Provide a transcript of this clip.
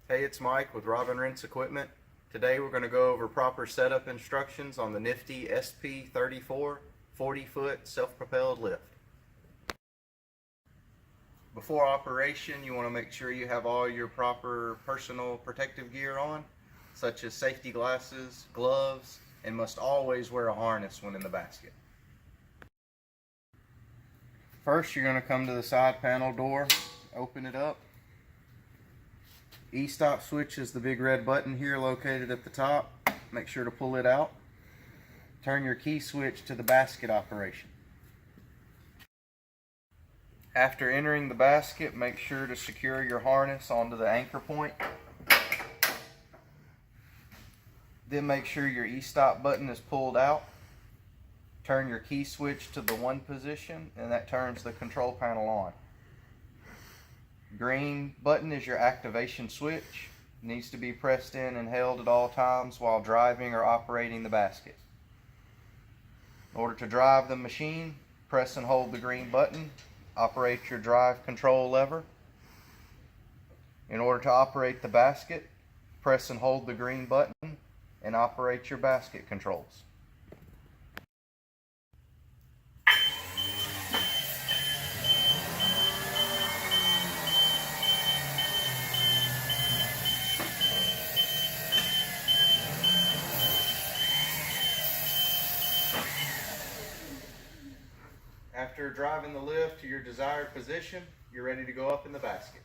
Hey, it's Mike with Robin Rent's Equipment. Today we're going to go over proper setup instructions on the Nifty SP34 40-foot self-propelled lift. Before operation, you want to make sure you have all your proper personal protective gear on, such as safety glasses, gloves, and must always wear a harness when in the basket. First, you're going to come to the side panel door, open it up. E-stop switch is the big red button here located at the top. Make sure to pull it out. Turn your key switch to the basket operation. After entering the basket, make sure to secure your harness onto the anchor point. Then make sure your e-stop button is pulled out. Turn your key switch to the 1 position, and that turns the control panel on. Green button is your activation switch. It needs to be pressed in and held at all times while driving or operating the basket. In order to drive the machine, press and hold the green button. Operate your drive control lever. In order to operate the basket, press and hold the green button and operate your basket controls. After driving the lift to your desired position, you're ready to go up in the basket.